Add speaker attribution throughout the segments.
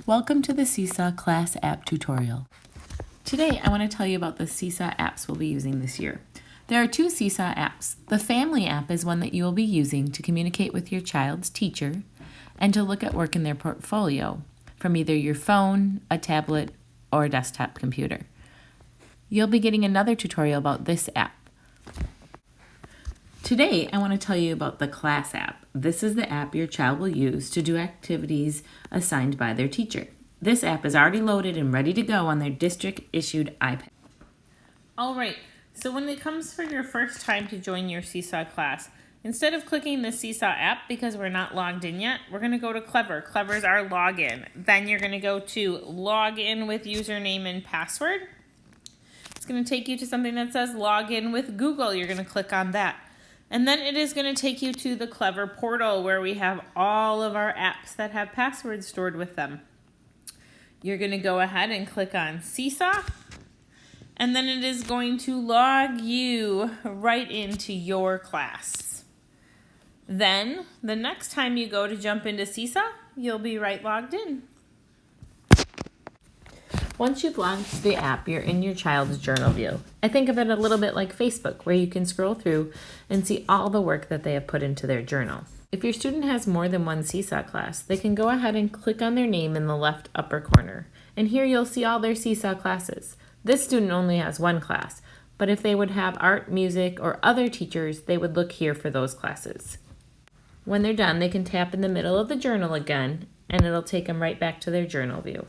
Speaker 1: Welcome to the Seesaw Class App Tutorial. Today I want to tell you about the Seesaw apps we'll be using this year. There are two Seesaw apps. The Family app is one that you will be using to communicate with your child's teacher and to look at work in their portfolio from either your phone, a tablet, or a desktop computer. You'll be getting another tutorial about this app. Today, I want to tell you about the Class app. This is the app your child will use to do activities assigned by their teacher. This app is already loaded and ready to go on their district-issued iPad.
Speaker 2: All right, so when it comes for your first time to join your Seesaw class, instead of clicking the Seesaw app because we're not logged in yet, we're going to go to Clever. Clever is our login. Then you're going to go to login with username and password. It's going to take you to something that says login with Google. You're going to click on that. And then it is going to take you to the Clever portal where we have all of our apps that have passwords stored with them. You're going to go ahead and click on Seesaw. And then it is going to log you right into your class. Then, the next time you go to jump into Seesaw, you'll be right logged in.
Speaker 1: Once you've launched the app, you're in your child's journal view. I think of it a little bit like Facebook, where you can scroll through and see all the work that they have put into their journal. If your student has more than one Seesaw class, they can go ahead and click on their name in the left upper corner. And here you'll see all their Seesaw classes. This student only has one class, but if they would have art, music, or other teachers, they would look here for those classes. When they're done, they can tap in the middle of the journal again, and it'll take them right back to their journal view.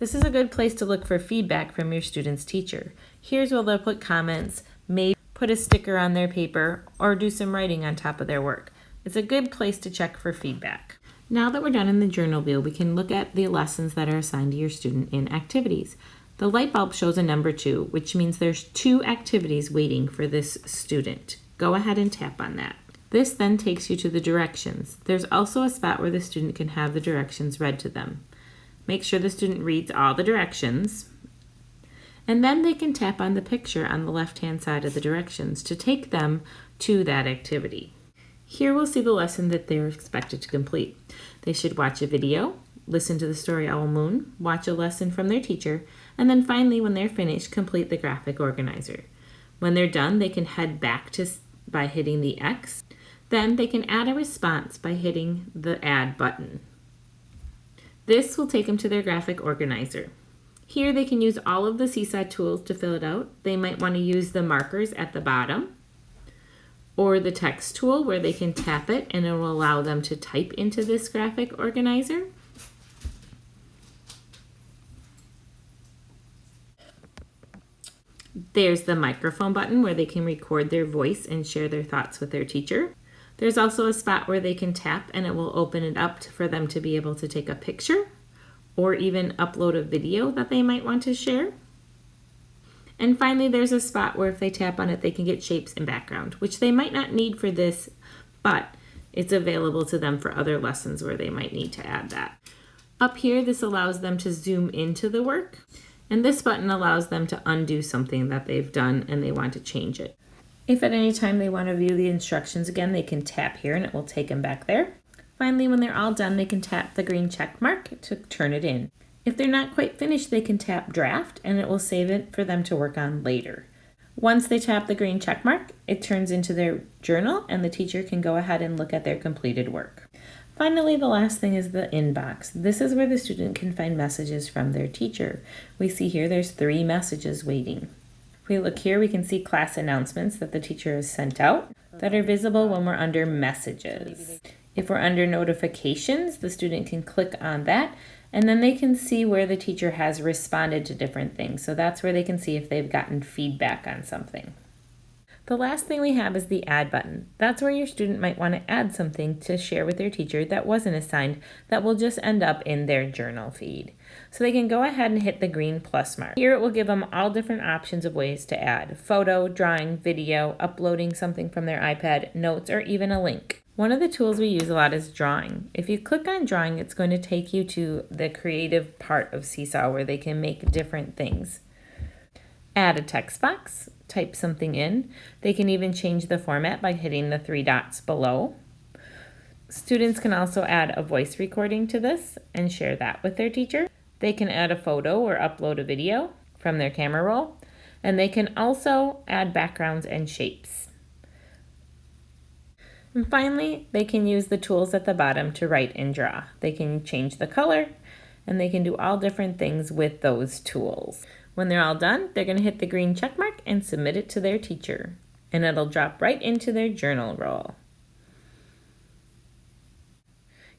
Speaker 1: This is a good place to look for feedback from your student's teacher. Here's where they'll put comments, maybe put a sticker on their paper, or do some writing on top of their work. It's a good place to check for feedback. Now that we're done in the journal view, we can look at the lessons that are assigned to your student in activities. The light bulb shows a number 2, which means there's 2 activities waiting for this student. Go ahead and tap on that. This then takes you to the directions. There's also a spot where the student can have the directions read to them. Make sure the student reads all the directions, and then they can tap on the picture on the left-hand side of the directions to take them to that activity. Here we'll see the lesson that they're expected to complete. They should watch a video, listen to the story Owl Moon, watch a lesson from their teacher, and then finally, when they're finished, complete the graphic organizer. When they're done, they can head back by hitting the X. Then they can add a response by hitting the Add button. This will take them to their graphic organizer. Here they can use all of the Seesaw tools to fill it out. They might want to use the markers at the bottom or the text tool where they can tap it and it will allow them to type into this graphic organizer. There's the microphone button where they can record their voice and share their thoughts with their teacher. There's also a spot where they can tap and it will open it up for them to be able to take a picture or even upload a video that they might want to share. And finally, there's a spot where if they tap on it, they can get shapes and background, which they might not need for this, but it's available to them for other lessons where they might need to add that. Up here, this allows them to zoom into the work, and this button allows them to undo something that they've done and they want to change it. If at any time they want to view the instructions again, they can tap here and it will take them back there. Finally, when they're all done, they can tap the green check mark to turn it in. If they're not quite finished, they can tap draft and it will save it for them to work on later. Once they tap the green check mark, it turns into their journal and the teacher can go ahead and look at their completed work. Finally, the last thing is the inbox. This is where the student can find messages from their teacher. We see here there's 3 messages waiting. If we look here, we can see class announcements that the teacher has sent out that are visible when we're under messages. If we're under notifications, the student can click on that and then they can see where the teacher has responded to different things. So that's where they can see if they've gotten feedback on something. The last thing we have is the add button. That's where your student might want to add something to share with their teacher that wasn't assigned that will just end up in their journal feed. So they can go ahead and hit the green plus mark. Here it will give them all different options of ways to add: photo, drawing, video, uploading something from their iPad, notes, or even a link. One of the tools we use a lot is drawing. If you click on drawing, it's going to take you to the creative part of Seesaw where they can make different things. Add a text box, type something in. They can even change the format by hitting the 3 dots below. Students can also add a voice recording to this and share that with their teacher. They can add a photo or upload a video from their camera roll, and they can also add backgrounds and shapes. And finally, they can use the tools at the bottom to write and draw. They can change the color, and they can do all different things with those tools. When they're all done, they're going to hit the green check mark and submit it to their teacher, and it'll drop right into their journal roll.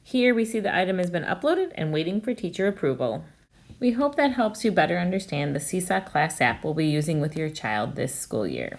Speaker 1: Here we see the item has been uploaded and waiting for teacher approval. We hope that helps you better understand the Seesaw Class app we'll be using with your child this school year.